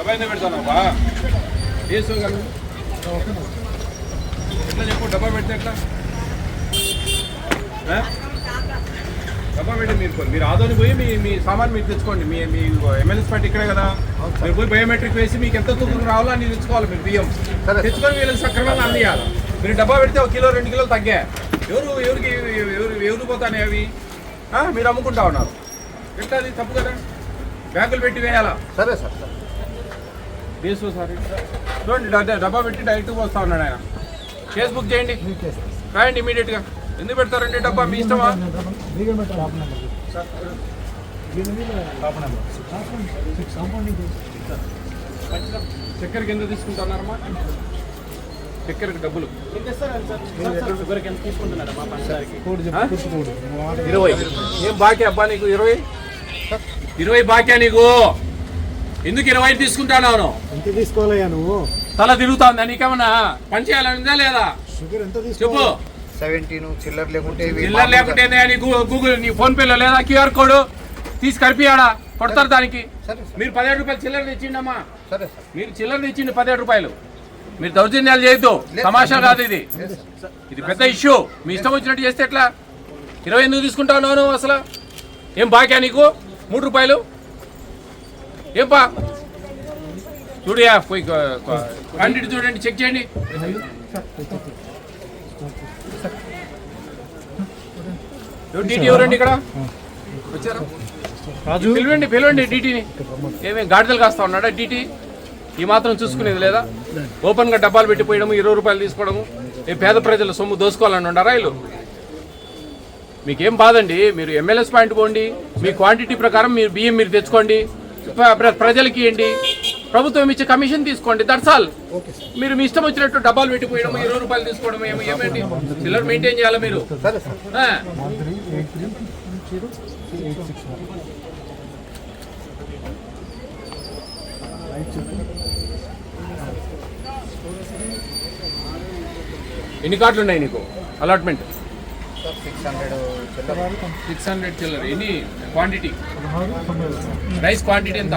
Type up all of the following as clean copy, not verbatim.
డబ్బా ఎందుకు పెడతానబ్బా వేసుకోగలను ఎట్లా చెప్పు డబ్బా పెడితే ఎట్లా డబ్బా పెట్టి మీరు ఆదోని పోయి మీ సామాన్ మీరు తెచ్చుకోండి. మీ ఎమ్మెల్యే పార్టీ ఇక్కడే కదా, మీరు పోయి బయోమెట్రిక్ వేసి మీకు ఎంత తూకం రావాలో అన్ని తెచ్చుకోవాలి. మీరు బియ్యం తెచ్చుకొని వీళ్ళకి సక్రమంగా అందియాలి. మీరు డబ్బా పెడితే 1 కిలో 2 కిలోలు తగ్గా ఎవరు పోతానే అవి మీరు అమ్ముకుంటా ఉన్నారు. ఎట్లా అది తప్పు కదా, బ్యాంకులు పెట్టి వేయాలా? సరే సార్ వేసుకో సార్. చూడండి డబ్బా పెట్టి డైరెక్ట్గా వస్తా ఉన్నాడు ఆయన. కేసు బుక్ చేయండి, రాయండి ఇమీడియట్గా. ఎందుకు పెడతారండి డబ్బా? మీ ఇష్టమా? చక్కెరకి ఎందుకు తీసుకుంటున్నారమ్మా? చక్కెరకి డబ్బులు 20. ఏం బాకీ అబ్బా నీకు? 20 బాకీ నీకు? ఎందుకు 20 తీసుకుంటాను? ఎంత తీసుకోవాలయ్యా నువ్వు? తల తిరుగుతుందా నీకేమన్నా? పని చేయాలనిందా లేదా? చెప్పు. 17 చిల్లర లేకుంటే నీకు గూగుల్ నీ ఫోన్ పేలో లేదా క్యూఆర్ కోడ్ తీసి కరిపియాడా కొడతారు దానికి. మీరు 17 రూపాయలు చిల్లర తెచ్చిండమ్మా. మీరు చిల్లర తెచ్చిండి 17 రూపాయలు. మీరు దౌర్జన్యాలు చేయొద్దు, తమాషా కాదు ఇది. ఇది పెద్ద ఇష్యూ. మీ ఇష్టం వచ్చినట్టు చేస్తే ఎట్లా? 20 ఎందుకు తీసుకుంటావు అసలు? ఏం బాక్యా నీకు? 3 రూపాయలు ఏం బా? చూడయా పోయి క్వాంటిటీ చూడండి, చెక్ చేయండి. డీటీ ఎవరండి ఇక్కడ వచ్చారా? పిలవండి డీటీని. ఏమేమి గాడిదలు కాస్తా ఉన్నాడా డీటీ? ఈ మాత్రం చూసుకునేది లేదా? ఓపెన్గా డబ్బాలు పెట్టిపోయడము, 20 రూపాయలు తీసుకోవడము. ఏ పేద ప్రజల సొమ్ము దోసుకోవాలని ఉండారా వీళ్ళు? మీకేం బాధండి? మీరు ఎమ్మెల్యేస్ పాయింట్ పోండి, మీ క్వాంటిటీ ప్రకారం మీరు బియ్యం మీరు తెచ్చుకోండి, ప్రజలకి ఇవ్వండి, ప్రభుత్వం ఇచ్చే కమిషన్ తీసుకోండి. That's all. మీరు మీ ఇష్టం వచ్చినట్టు డబ్బాలు పెట్టిపోయడం, 20 రూపాయలు తీసుకోవడం ఏమేంటి? చిల్లర మెయింటైన్ చేయాలా మీరు? ఎన్ని కార్డులు ఉన్నాయి నీకు? అలాట్మెంట్ 600 చిల్లర. ఎన్ని క్వాంటిటీ? రైస్ క్వాంటిటీ ఎంత?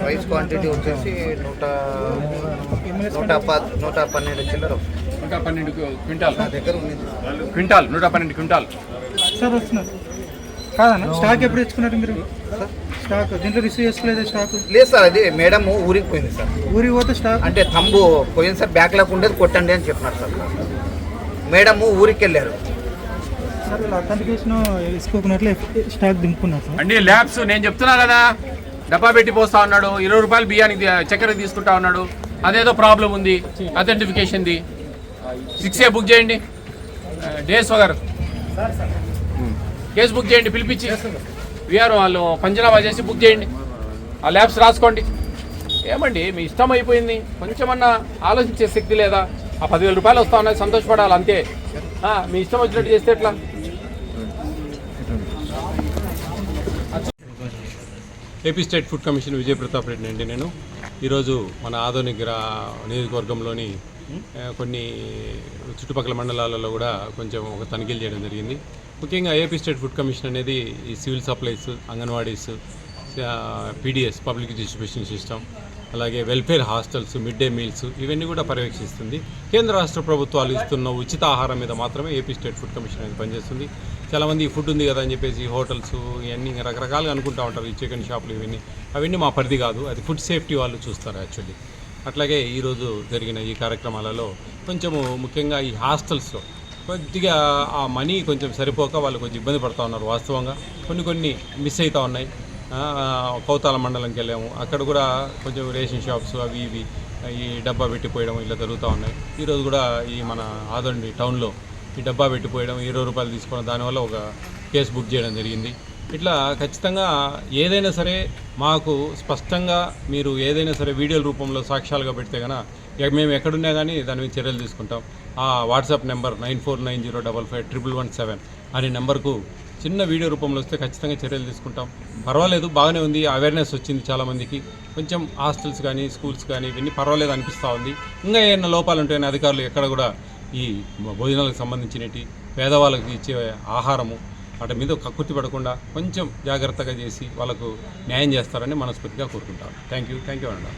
రైస్ క్వాంటిటీ వచ్చేసి 112 చిల్లర. 112 క్వింటాల్ దగ్గర ఉంది. 112 క్వింటాల్ సార్ వస్తున్నారు కాదన్నా? స్టాక్ ఎప్పుడు తెచ్చుకున్నారు మీరు? స్టాక్ దీంట్లో రిసీవ్ చేసుకోలేదు. స్టాక్ లేదు సార్, అది మేడం ఊరికి పోయింది సార్. ఊరికి పోతే స్టాక్ అంటే తంబు పోయింది సార్, బ్యాక్ లాక్ ఉండేది కొట్టండి అని చెప్పినారు సార్. మేడం ఊరికి వెళ్ళారు సార్. అథెంటికేషన్ వేసుకోకున్నట్లు స్టాక్ దింపుకున్నారు సార్. అండి ల్యాబ్స్ నేను చెప్తున్నా కదా, డబ్బా పెట్టి పోస్తా ఉన్నాడు, 20 రూపాయలు బియ్యానికి చక్కెర తీసుకుంటా ఉన్నాడు. అదేదో ప్రాబ్లం ఉంది అథెంటిఫికేషన్ది. 6A బుక్ చేయండి. డేస్ వగర్ కేసు బుక్ చేయండి, పిలిపించి వీఆర్ వాళ్ళు పంచనామా చేసి బుక్ చేయండి. ఆ ల్యాబ్స్ రాసుకోండి. ఏమండి మీ ఇష్టం అయిపోయింది, కొంచెమన్నా ఆలోచించే శక్తి లేదా? ఆ 10,000 రూపాయలు వస్తా ఉన్నాయి, సంతోషపడాలి అంతే. మీ ఇష్టం వచ్చినట్టు చేస్తే ఎట్లా? ఏపీ స్టేట్ ఫుడ్ కమిషన్ విజయ ప్రతాప్ రెడ్డి అండి నేను. ఈరోజు మన ఆదోని నియోజకవర్గంలోని కొన్ని చుట్టుపక్కల మండలాలలో కూడా కొంచెం ఒక తనిఖీలు చేయడం జరిగింది. ముఖ్యంగా ఏపీ స్టేట్ ఫుడ్ కమిషన్ అనేది ఈ civil supplies, Anganwadis, PDS public distribution system, అలాగే welfare hostels, mid day meals ఇవన్నీ కూడా పర్యవేక్షిస్తుంది. కేంద్ర రాష్ట్ర ప్రభుత్వాలు ఇస్తున్న ఉచిత ఆహారం మీద మాత్రమే ఏపీ స్టేట్ ఫుడ్ కమిషన్ అనేది పనిచేస్తుంది. చాలామంది ఫుడ్ ఉంది కదా అని చెప్పేసి హోటల్స్ ఇవన్నీ రకరకాలుగా అనుకుంటూ ఉంటారు, ఈ చికెన్ షాపులు అవన్నీ మా పరిధి కాదు. అది ఫుడ్ సేఫ్టీ వాళ్ళు చూస్తారు యాక్చువల్లీ. అట్లాగే ఈరోజు జరిగిన ఈ కార్యక్రమాలలో కొంచెము ముఖ్యంగా ఈ హాస్టల్స్లో కొద్దిగా ఆ మనీ కొంచెం సరిపోక వాళ్ళు కొంచెం ఇబ్బంది పడుతూ ఉన్నారు. వాస్తవంగా కొన్ని మిస్ అవుతూ ఉన్నాయి. కౌతాల మండలంకి వెళ్ళాము, అక్కడ కూడా కొంచెం రేషన్ షాప్స్ అవి ఇవి ఈ డబ్బా పెట్టిపోయడం ఇలా జరుగుతూ ఉన్నాయి. ఈరోజు కూడా ఈ మన ఆదోని టౌన్లో ఈ డబ్బా పెట్టిపోయడం, 20 రూపాయలు తీసుకోవడం, దానివల్ల ఒక కేసు బుక్ చేయడం జరిగింది. ఇట్లా ఖచ్చితంగా ఏదైనా సరే మాకు స్పష్టంగా మీరు ఏదైనా సరే వీడియోల రూపంలో సాక్ష్యాలుగా పెడితే కనుక మేము ఎక్కడున్నా కానీ దాని మీద చర్యలు తీసుకుంటాం. ఆ వాట్సాప్ నెంబర్ 9490555117 అనే నెంబర్కు చిన్న వీడియో రూపంలో వస్తే ఖచ్చితంగా చర్యలు తీసుకుంటాం. పర్వాలేదు, బాగానే ఉంది, అవేర్నెస్ వచ్చింది చాలామందికి. కొంచెం హాస్టల్స్ కానీ స్కూల్స్ కానీ ఇవన్నీ పర్వాలేదు అనిపిస్తూ ఉంది. ఇంకా ఏమైనా లోపాలు ఉంటాయని అధికారులు ఎక్కడ కూడా ఈ భోజనాలకు సంబంధించినవి, పేదవాళ్ళకి ఇచ్చే ఆహారము, వాటి మీద కక్కుర్తి పడకుండా కొంచెం జాగ్రత్తగా చేసి వాళ్ళకు న్యాయం చేస్తారని మనస్ఫూర్తిగా కోరుకుంటాను. థ్యాంక్ యూ అన్న.